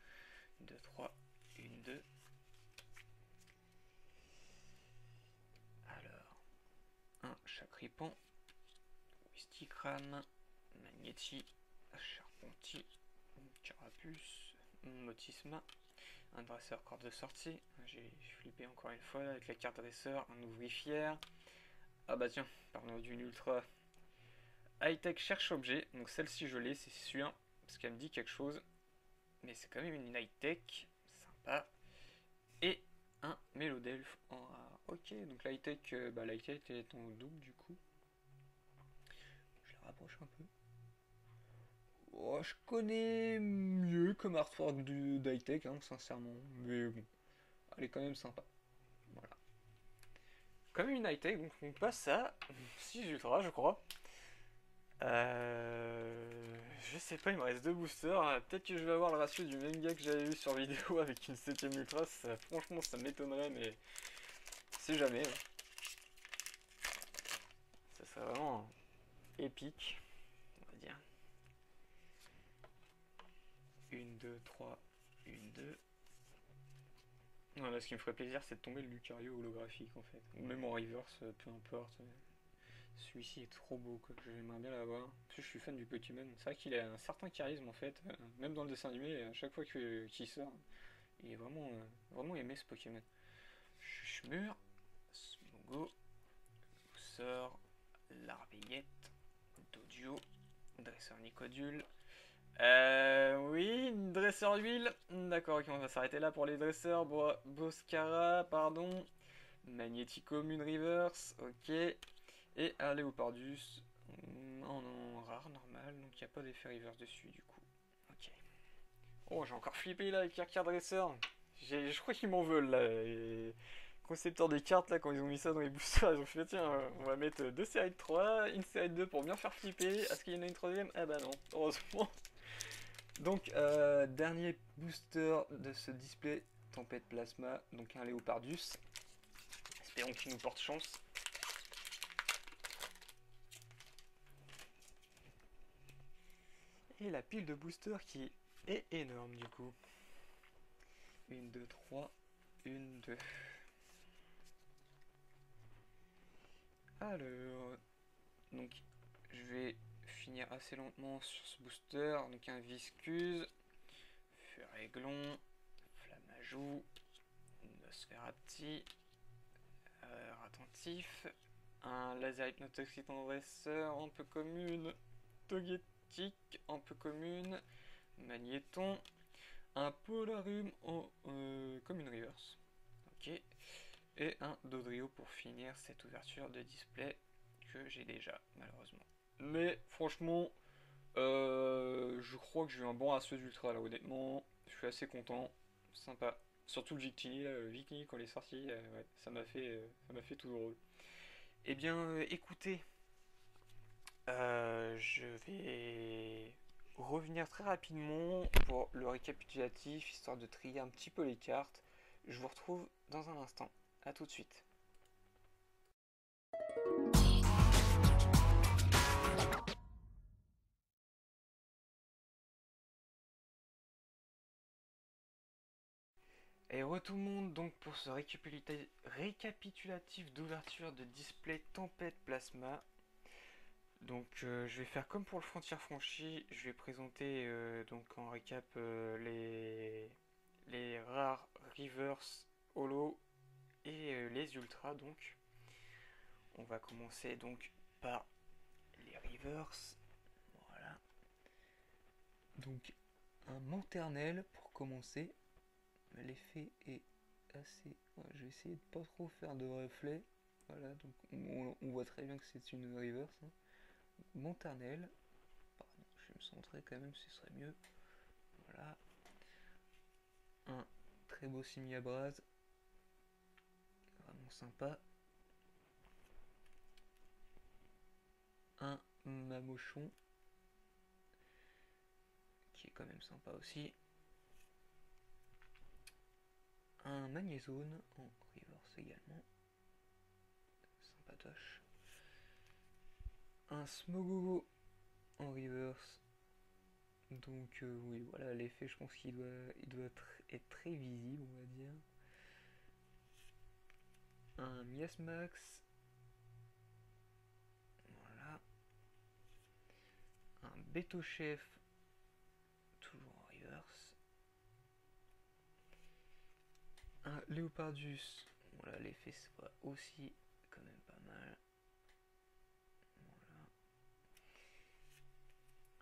2, 3, 1, 2. Alors, un Chacripan, Wistikram, Magnéti, Charponti, Carapuce, Motisma, un dresseur corde de sortie. J'ai flippé encore une fois avec la carte dresseur, un ouvrifière. Ah bah tiens, parlons d'une ultra high-tech cherche objet. Donc celle-ci je l'ai, c'est sûr, parce qu'elle me dit quelque chose. Mais c'est quand même une high-tech, sympa. Et un Mélodelphe en rare. Ok, donc l'high-tech est en double du coup. Je la rapproche un peu. Oh, je connais mieux comme artwork d'high-tech, hein, sincèrement. Mais bon, elle est quand même sympa. Voilà. Comme une high-tech, donc on passe à 6 ultra, je crois. Je sais pas, il me reste deux boosters. Peut-être que je vais avoir le ratio du même gars que j'avais vu sur vidéo avec une 7ème ultra. Franchement, ça m'étonnerait, mais c'est jamais. Ça serait vraiment épique, on va dire. 1, 2, 3, 1, 2. Voilà, ce qui me ferait plaisir, c'est de tomber le Lucario holographique en fait. Ou même en reverse, peu importe. Celui-ci est trop beau, quoi. J'aimerais bien l'avoir. Parce que je suis fan du Pokémon. C'est vrai qu'il a un certain charisme en fait. Même dans le dessin animé, à chaque fois qu'il sort, il est vraiment aimé ce Pokémon. Chuchmur, Smogo, Pousseur, Larbillette, Dodio, Dresseur Nicodule. Oui, dresseur d'huile. D'accord, ok, on va s'arrêter là pour les dresseurs. Boscara, pardon. Magnético Moon Reverse, ok. Et un Léopardus en rare, normal, donc il n'y a pas d'effet reverse dessus du coup. Ok. Oh, j'ai encore flippé là avec Kirkard Dresseur. Je crois qu'ils m'en veulent là. Les concepteurs des cartes là, quand ils ont mis ça dans les boosters, ils ont fait tiens, on va mettre deux séries de 3, une série de 2 pour bien faire flipper. Est-ce qu'il y en a une troisième? Ah bah non, heureusement. Donc, dernier booster de ce display Tempête Plasma, donc un Léopardus. Espérons qu'il nous porte chance. Et la pile de boosters qui est énorme du coup. 1, 2, 3, 1, 2. Alors, donc je vais finir assez lentement sur ce booster. Donc un Viscuse, Furéglon, Flamajou, Nosferapti, Attentif, un Laser Hypnotoxique en dresseur, un peu commune, Togetic, un peu commune, Magnéton, un Polarium en commune reverse. Ok. Et un Dodrio pour finir cette ouverture de display que j'ai déjà, malheureusement. Mais franchement, je crois que j'ai eu un bon ratio d'ultra là, honnêtement. Je suis assez content, sympa. Surtout le Victini, là, le Victini quand il est sorti, ouais, ça m'a fait tout drôle. Eh bien, écoutez, je vais revenir très rapidement pour le récapitulatif, histoire de trier un petit peu les cartes. Je vous retrouve dans un instant. A tout de suite. Et re tout le monde donc pour ce récapitulatif d'ouverture de display Tempête Plasma. Donc je vais faire comme pour le Frontier franchi, je vais présenter donc en récap les rares reverse holo et les ultras donc. On va commencer donc par les reverse. Voilà. Donc un Manternel pour commencer. L'effet est assez... Ouais, je vais essayer de pas trop faire de reflets. Voilà, donc on voit très bien que c'est une reverse. Hein. Montanelle. Pardon, je vais me centrer quand même, ce serait mieux. Voilà. Un très beau semi-abrase. Vraiment sympa. Un mamochon. Qui est quand même sympa aussi. Un magnézone en reverse également. Sympatoche. Un smogogo en reverse. Donc oui, voilà, l'effet, je pense qu'il doit être très visible, on va dire. Un miasmax. Voilà. Un Betochef, toujours en reverse. Un Leopardus. Voilà, l'effet sera aussi quand même pas mal. Voilà.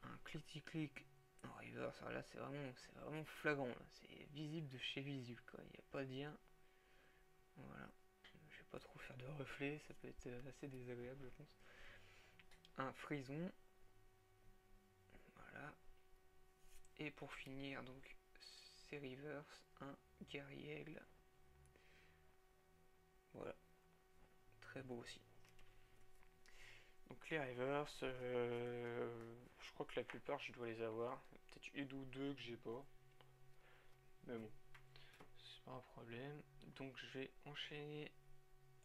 Un Click en reverse. Alors là, c'est vraiment flagrant. C'est visible de chez visible, quoi. Il n'y a pas à dire. Voilà. Je vais pas trop faire de reflets, ça peut être assez désagréable, je pense. Un Frison. Voilà. Et pour finir, donc, c'est reverse, un Guerriègle. Voilà. Très beau aussi. Donc les reverse, je crois que la plupart je dois les avoir. Peut-être une ou deux que j'ai pas. Mais bon, c'est pas un problème. Donc je vais enchaîner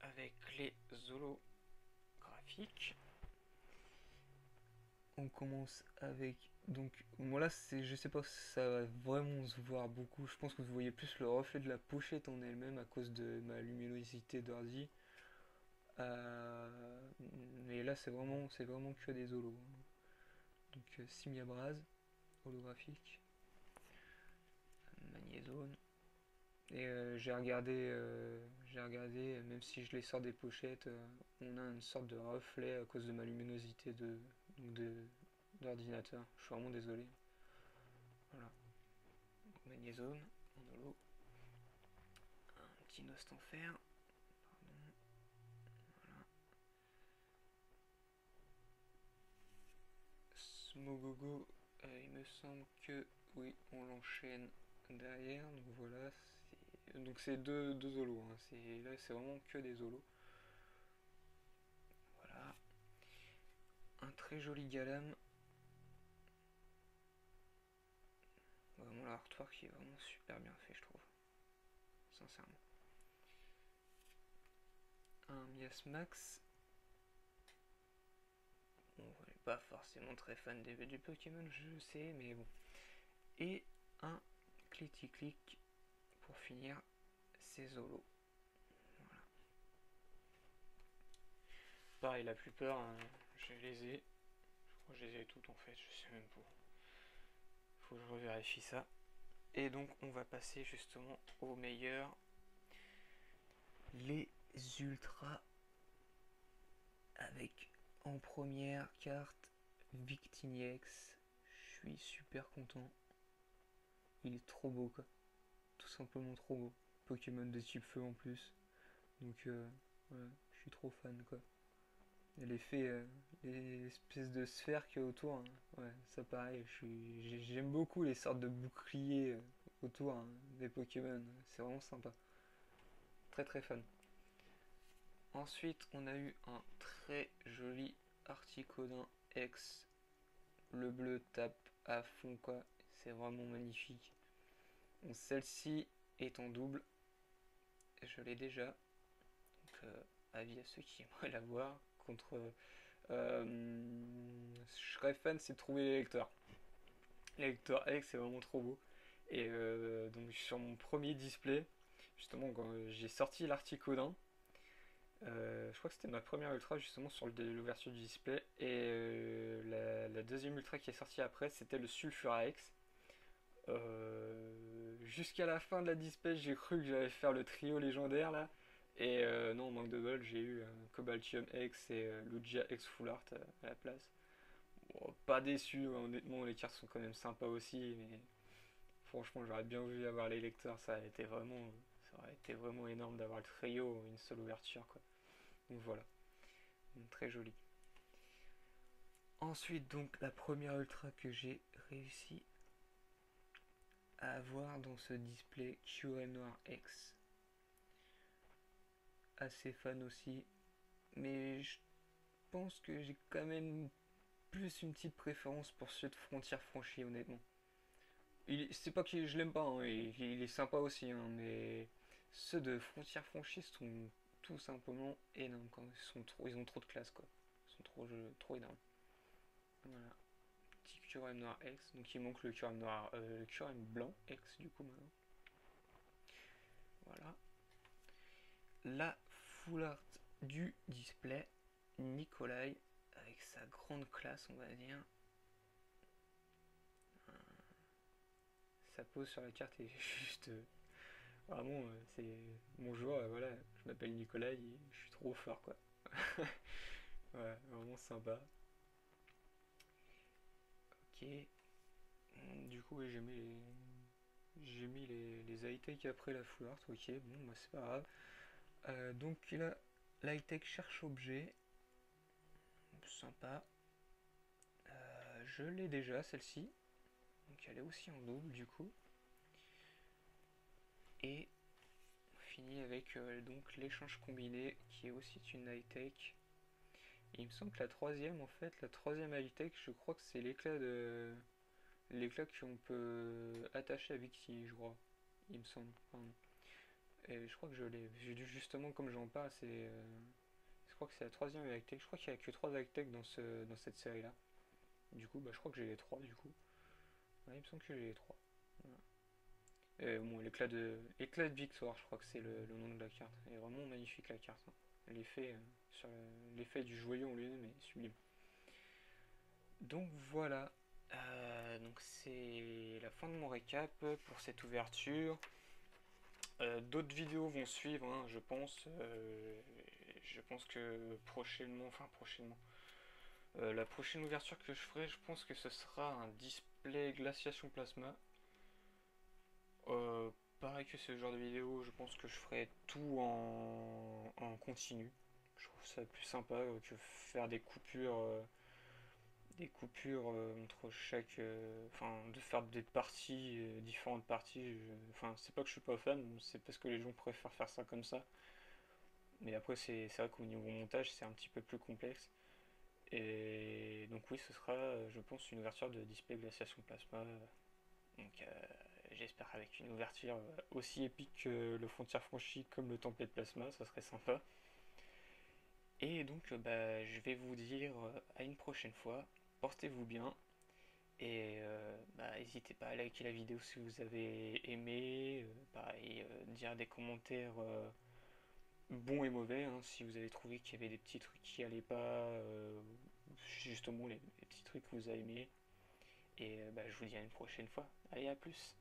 avec les holographiques. On commence avec... Donc moi là, je sais pas si ça va vraiment se voir beaucoup. Je pense que vous voyez plus le reflet de la pochette en elle-même à cause de ma luminosité d'ordi. Mais là c'est vraiment que des holos. Hein. Donc Simiabraz, holographique, Magnézone. Et j'ai regardé, même si je les sors des pochettes, on a une sorte de reflet à cause de ma luminosité d'ordinateur. Je suis vraiment désolé. Voilà. Donc, Magnézone, en holo. Un petit Nost en fer. Pardon. Voilà. Smogogo, il me semble que oui, on l'enchaîne derrière. Donc voilà. Donc c'est deux holos. Hein. Là c'est vraiment que des holos. Voilà. Un très joli Galam. Vraiment l'artwork qui est vraiment super bien fait, je trouve. Sincèrement. Un Miasmax. Bon, on n'est pas forcément très fan du Pokémon, je sais, mais bon. Et un Click pour finir ces holos. Voilà. Pareil, la plupart, hein, je les ai. Je crois que je les ai toutes en fait, je sais même pas. Faut que je revérifie ça. Et donc, on va passer justement au meilleur. Les ultras avec en première carte Victiniex. Je suis super content. Il est trop beau quoi. Tout simplement trop beau. Pokémon de type feu en plus. Donc ouais, je suis trop fan quoi. Et l'effet, les espèces de sphères qu'il y a autour, hein. Ouais, ça pareil, j'aime beaucoup les sortes de boucliers autour hein, des Pokémon. C'est vraiment sympa. Très très fan. Ensuite, on a eu un très joli Articodin X. Le bleu tape à fond quoi. C'est vraiment magnifique. Celle-ci est en double. Je l'ai déjà. Donc, avis à ceux qui aimeraient la voir. Contre. Je serais fan, c'est de trouver les lecteurs. Les lecteurs X, c'est vraiment trop beau. Et donc, sur mon premier display, justement, quand j'ai sorti l'Articodin, je crois que c'était ma première ultra justement sur l'ouverture du display. Et la deuxième ultra qui est sortie après, c'était le Sulfura X. Jusqu'à la fin de la display, j'ai cru que j'allais faire le trio légendaire là. Et non, manque de bol, j'ai eu Cobaltium X et Lugia X Full Art à la place. Bon, pas déçu, hein, honnêtement, les cartes sont quand même sympas aussi, mais franchement, j'aurais bien voulu avoir les lecteurs, ça a été vraiment, ça aurait été vraiment énorme d'avoir le trio, une seule ouverture quoi. Donc voilà, donc, très joli. Ensuite donc la première ultra que j'ai réussi à avoir dans ce display QM Noir X. Assez fan aussi, mais je pense que j'ai quand même plus une petite préférence pour ceux de Frontières Franchies honnêtement. C'est pas que je l'aime pas, hein, il est sympa aussi, hein, mais ceux de Frontières Franchies sont tout simplement énormes quoi. Ils ont trop de classe quoi. Ils sont trop énormes. Voilà. Petit QRM noir X, donc il manque le QRM noir, le QRM blanc X du coup maintenant. Voilà. La full art du display, Nikolai, avec sa grande classe on va dire. Sa pose sur la carte est juste vraiment, c'est bonjour, voilà, je m'appelle Nicolas et je suis trop fort quoi. Ouais, vraiment sympa. Ok. Du coup, ouais, j'ai mis les high-tech après la full art. Ok, bon, bah c'est pas grave. Donc là, l'high-tech cherche objet. Sympa. Je l'ai déjà celle-ci. Donc elle est aussi en double du coup. Et on finit avec donc l'échange combiné qui est aussi une high-tech. Il me semble que la troisième, en fait, la troisième high-tech, je crois que c'est l'éclat qu'on peut attacher à Vixie, je crois. Il me semble. Enfin, et je crois que je l'ai. Justement, comme j'en parle, je crois que c'est la troisième high-tech. Je crois qu'il n'y a que trois high-tech dans cette série-là. Du coup, bah, je crois que j'ai les trois, du coup. Ouais, il me semble que j'ai les trois. Voilà. Et bon, l'éclat de Victoire, je crois que c'est le nom de la carte. Elle est vraiment magnifique, la carte, hein. L'effet l'effet du joyau en lui-même est sublime. Donc voilà, donc c'est la fin de mon récap pour cette ouverture. D'autres vidéos vont suivre, hein, je pense. Je pense que prochainement, enfin prochainement, la prochaine ouverture que je ferai, je pense que ce sera un display glaciation plasma. Euh, Pareil que ce genre de vidéo, je pense que je ferai tout en continu. Je trouve ça plus sympa que faire des coupures entre chaque, enfin de faire des parties, différentes parties. Enfin, c'est pas que je suis pas fan, c'est parce que les gens préfèrent faire ça comme ça. Mais après, c'est vrai qu'au niveau montage, c'est un petit peu plus complexe. Et donc oui, ce sera, je pense, une ouverture de display glaciation plasma. Donc j'espère avec une ouverture aussi épique que le Frontière Franchie comme le Template Plasma, ça serait sympa. Et donc bah, je vais vous dire à une prochaine fois. Portez-vous bien. Et bah, n'hésitez pas à liker la vidéo si vous avez aimé. Pareil, dire des commentaires bons et mauvais, hein, si vous avez trouvé qu'il y avait des petits trucs qui allaient pas, justement les petits trucs que vous avez aimés. Et bah, je vous dis à une prochaine fois. Allez, à plus!